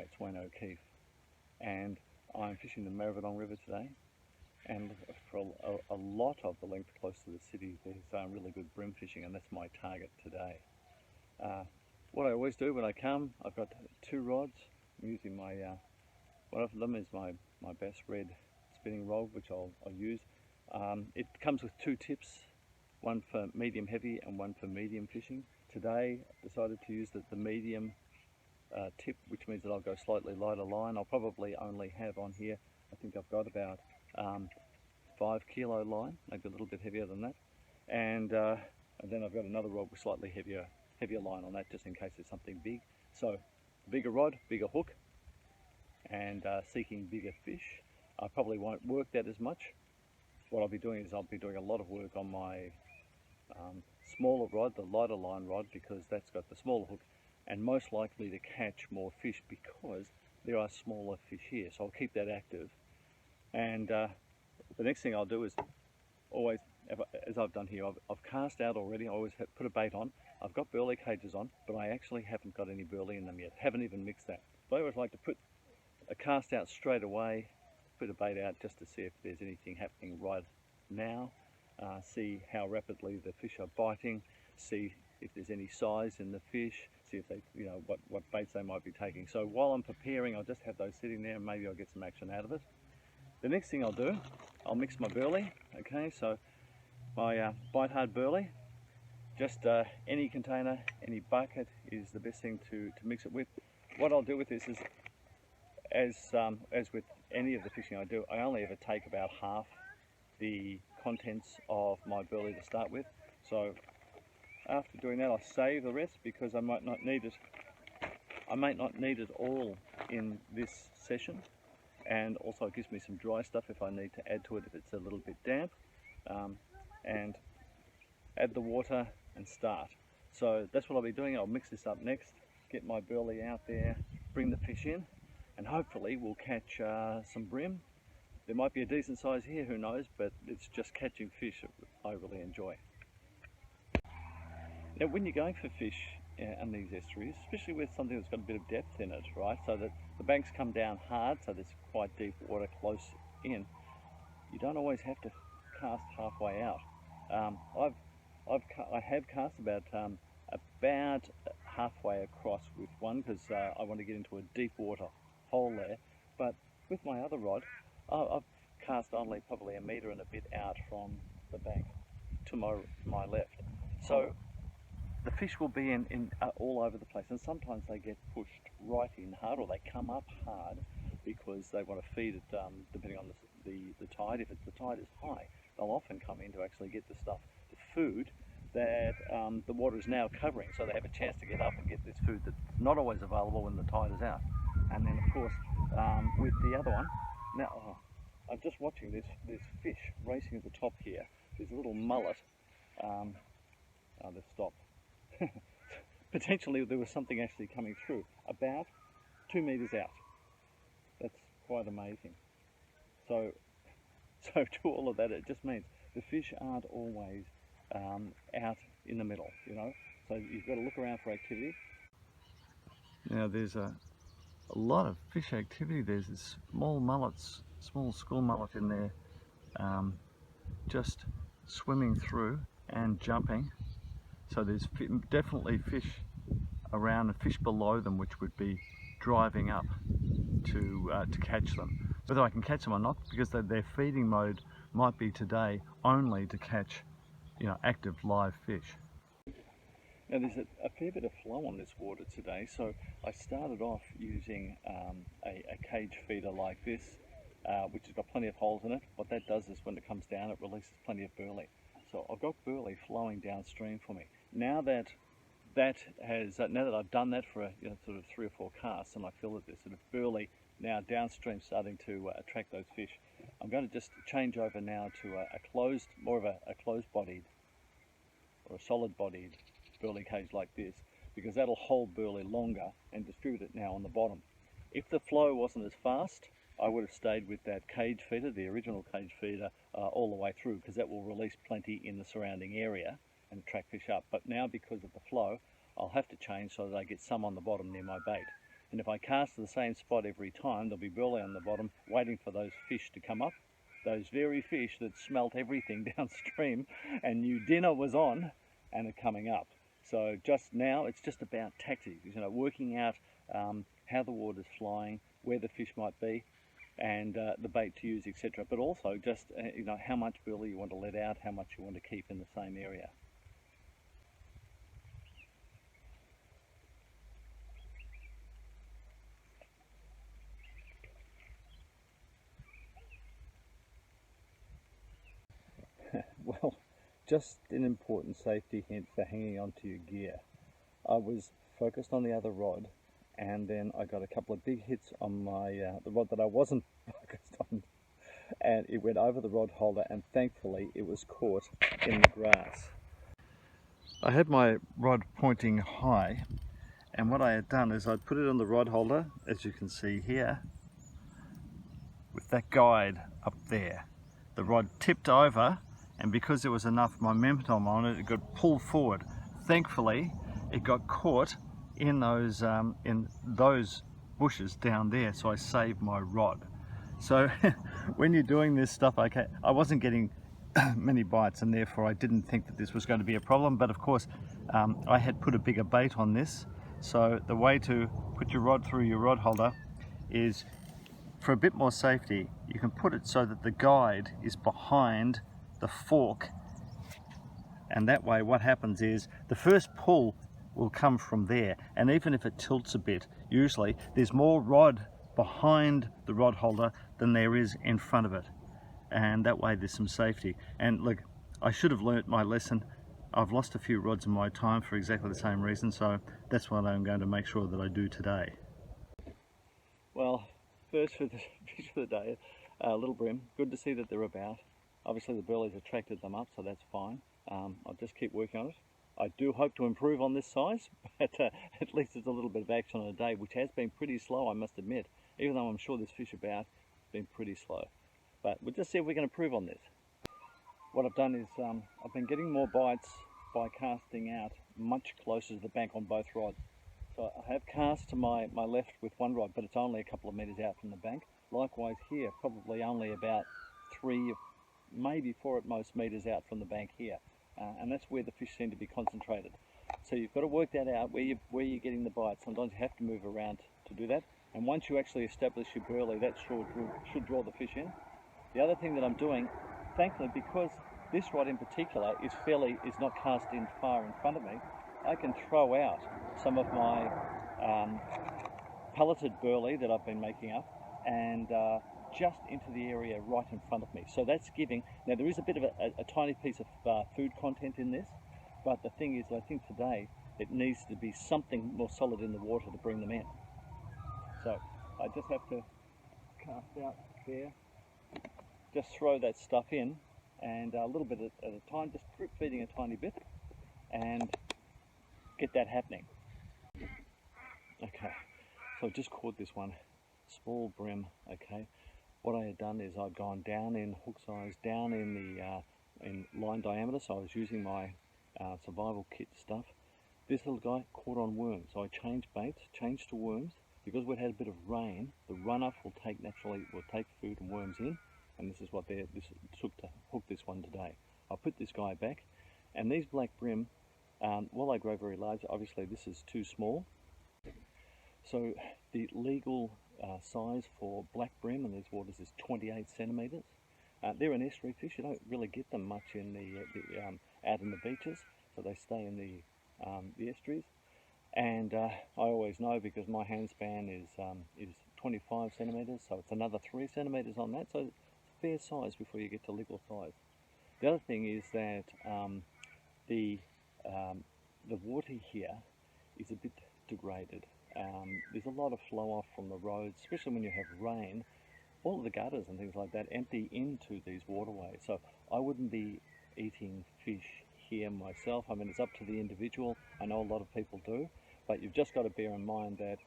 It's Wayne O'Keefe, and I'm fishing the Maribyrnong River today, and for a lot of the length close to the city there's really good bream fishing, and that's my target today. What I always do when I come, I've got two rods. I'm using my, one of them is my Bass Red spinning rod, which I'll use. It comes with two tips, one for medium heavy and one for medium fishing. Today I decided to use the medium tip, which means that I'll go slightly lighter line. I'll probably only have on here, I think I've got about 5 kilo line, maybe a little bit heavier than that. And then I've got another rod with slightly heavier line on that, just in case there's something big. So bigger rod, bigger hook, and seeking bigger fish. I probably won't work that as much. What I'll be doing is I'll be doing a lot of work on my smaller rod, the lighter line rod, because that's got the smaller hook and most likely to catch more fish because there are smaller fish here. So I'll keep that active. And the next thing I'll do is always, as I've done here, I've cast out already. I always put a bait on. I've got burley cages on, but I actually haven't got any burley in them yet. Haven't even mixed that. So I always like to put a cast out straight away, put a bait out just to see if there's anything happening right now, see how rapidly the fish are biting, see if there's any size in the fish, see if they, what baits they might be taking. So while I'm preparing, I'll just have those sitting there and maybe I'll get some action out of it. The next thing I'll do, I'll mix my burley. Okay, so my bite hard burley, just any container, any bucket is the best thing to mix it with. What I'll do with this is, as with any of the fishing I do, I only ever take about half the contents of my burley to start with. So after doing that, I'll save the rest because I might not need it. I might not need it all in this session, and also it gives me some dry stuff if I need to add to it if it's a little bit damp, and add the water and start. So that's what I'll be doing. I'll mix this up next, get my burley out there, bring the fish in, and hopefully we'll catch some bream. There might be a decent size here, who knows, but it's just catching fish that I really enjoy. Now when you're going for fish in these estuaries, especially with something that's got a bit of depth in it, right, so that the banks come down hard, so there's quite deep water close in, you don't always have to cast halfway out. I have cast about halfway across with one because I want to get into a deep water hole there, but with my other rod I've cast only probably 1 metre and a bit out from the bank to my left. So the fish will be in all over the place, and sometimes they get pushed right in hard, or they come up hard because they want to feed it, depending on the tide. If the tide is high, they'll often come in to actually get the stuff, the food that the water is now covering, so they have a chance to get up and get this food that's not always available when the tide is out. And then of course with the other one, now I'm just watching this fish racing at the top here. There's a little mullet. Let's stop. Potentially there was something actually coming through about 2 meters out. That's quite amazing. So to all of that, it just means the fish aren't always out in the middle, so you've got to look around for activity. Now there's a lot of fish activity. There's this small mullets, small school mullet in there, just swimming through and jumping. So there's definitely fish around and fish below them which would be driving up to catch them. Whether I can catch them or not, because their feeding mode might be today only to catch active live fish. Now there's a fair bit of flow on this water today, so I started off using a cage feeder like this, which has got plenty of holes in it. What that does is when it comes down, it releases plenty of burley. So I've got burley flowing downstream for me. Now that I've done that for sort of 3 or 4 casts, and I feel that there's sort of burley now downstream starting to attract those fish, I'm going to just change over now to more of a closed-bodied or a solid-bodied burley cage like this, because that'll hold burley longer and distribute it now on the bottom. If the flow wasn't as fast, I would have stayed with that cage feeder, the original cage feeder, all the way through, because that will release plenty in the surrounding area and attract fish up. But now because of the flow, I'll have to change so that I get some on the bottom near my bait. And if I cast to the same spot every time, there'll be burley on the bottom waiting for those fish to come up. Those very fish that smelt everything downstream and knew dinner was on and are coming up. So just now, it's just about tactics, working out how the water's flying, where the fish might be, and the bait to use, etc. But also just how much burley you want to let out, how much you want to keep in the same area. Well, just an important safety hint for hanging onto your gear. I was focused on the other rod, and then I got a couple of big hits on my the rod that I wasn't focused on, and it went over the rod holder, and thankfully it was caught in the grass. I had my rod pointing high, and what I had done is I'd put it on the rod holder, as you can see here, with that guide up there. The rod tipped over, and because there was enough momentum on it, it got pulled forward. Thankfully, it got caught in those bushes down there, so I saved my rod. So when you're doing this stuff, I wasn't getting many bites, and therefore I didn't think that this was going to be a problem. But of course, I had put a bigger bait on this. So the way to put your rod through your rod holder is, for a bit more safety, you can put it so that the guide is behind the fork, and that way what happens is the first pull will come from there, and even if it tilts a bit, usually there's more rod behind the rod holder than there is in front of it, and that way there's some safety. And look, I should have learnt my lesson. I've lost a few rods in my time for exactly the same reason, so that's what I'm going to make sure that I do today. Well, first for the fish for the day, little bream. Good to see that they're about. Obviously the burley's attracted them up, so that's fine. I'll just keep working on it. I do hope to improve on this size, but at least it's a little bit of action on a day, which has been pretty slow, I must admit. Even though I'm sure there's fish about, it's been pretty slow. But we'll just see if we can improve on this. What I've done is I've been getting more bites by casting out much closer to the bank on both rods. So I have cast to my left with one rod, but it's only a couple of meters out from the bank. Likewise here, probably only about 3, maybe 4 at most meters out from the bank here, and that's where the fish seem to be concentrated. So you've got to work that out, where you're getting the bite. Sometimes you have to move around to do that, and once you actually establish your burley, that should draw the fish in. The other thing that I'm doing, thankfully, because this rod in particular is not cast in far in front of me, I can throw out some of my pelleted burley that I've been making up, and just into the area right in front of me. So that's giving, now there is a bit of a tiny piece of food content in this, but the thing is, I think today it needs to be something more solid in the water to bring them in. So I just have to cast out there, just throw that stuff in, and a little bit at a time, just drip feeding a tiny bit, and get that happening. Okay, so I've just caught this one, small bream. Okay, what I had done is I'd gone down in hook size, down in the in line diameter, so I was using my survival kit stuff. This little guy caught on worms, so I changed baits, changed to worms. Because we'd had a bit of rain, the runoff will take food and worms in, and this is what this took to hook this one today. I'll put this guy back, and these black bream, while they grow very large, obviously this is too small. So the legal size for black bream in these waters is 28 centimetres. They're an estuary fish. You don't really get them much in out in the beaches, so they stay in the estuaries. And I always know, because my hand span is 25 centimetres, so it's another 3 centimetres on that, so it's fair size before you get to legal size. The other thing is that the water here is a bit degraded. There's a lot of flow off from the roads, especially when you have rain. All of the gutters and things like that empty into these waterways, so I wouldn't be eating fish here myself. I mean, it's up to the individual. I know a lot of people do, but you've just got to bear in mind that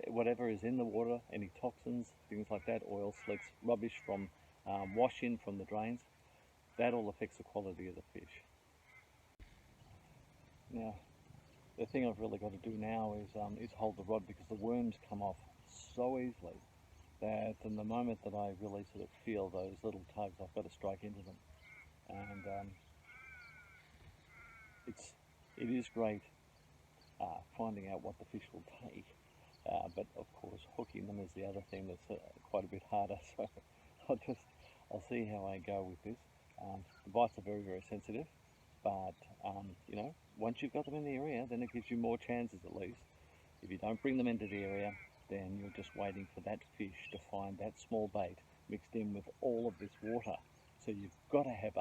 whatever is in the water, any toxins, things like that, oil slicks, rubbish from wash in from the drains, that all affects the quality of the fish. Now, the thing I've really got to do now is hold the rod, because the worms come off so easily that in the moment that I really sort of feel those little tugs, I've got to strike into them. And it is great finding out what the fish will take, but of course hooking them is the other thing that's quite a bit harder. So I'll see how I go with this. The bites are very, very sensitive, but you know, once you've got them in the area, then it gives you more chances at least. If you don't bring them into the area, then you're just waiting for that fish to find that small bait mixed in with all of this water. So you've got to have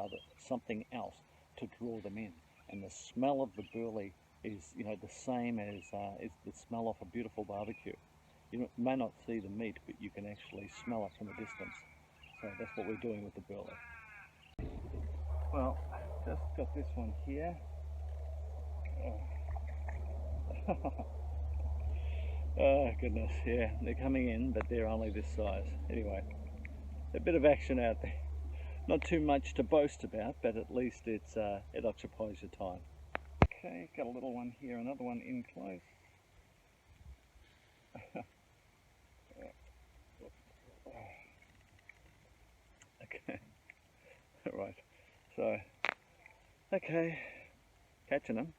something else to draw them in. And the smell of the burley is, you know, the same as the smell off a beautiful barbecue. You may not see the meat, but you can actually smell it from a distance. So that's what we're doing with the burley. Well, just got this one here. Oh goodness, yeah, they're coming in, but they're only this size. Anyway, a bit of action out there. Not too much to boast about, but at least it occupies your time. Okay, got a little one here, another one in close. Okay, right, so, okay, catching them.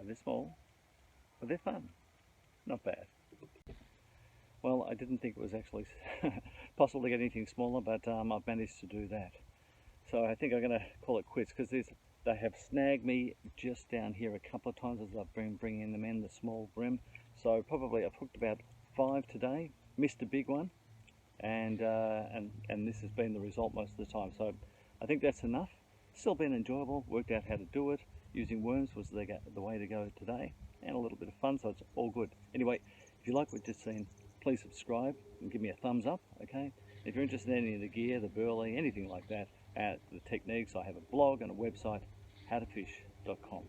They're small, but they're fun. Not bad. Well, I didn't think it was actually possible to get anything smaller, but I've managed to do that. So I think I'm going to call it quits, because they have snagged me just down here a couple of times as I've been bringing them in, the small bream. So probably I've hooked about 5 today, missed a big one, and this has been the result most of the time. So I think that's enough. Still been enjoyable, worked out how to do it. Using worms was the way to go today, and a little bit of fun, so it's all good. Anyway, if you like what you've just seen, please subscribe and give me a thumbs up, okay? If you're interested in any of the gear, the burley, anything like that, the techniques, I have a blog and a website, howtofish.com.au.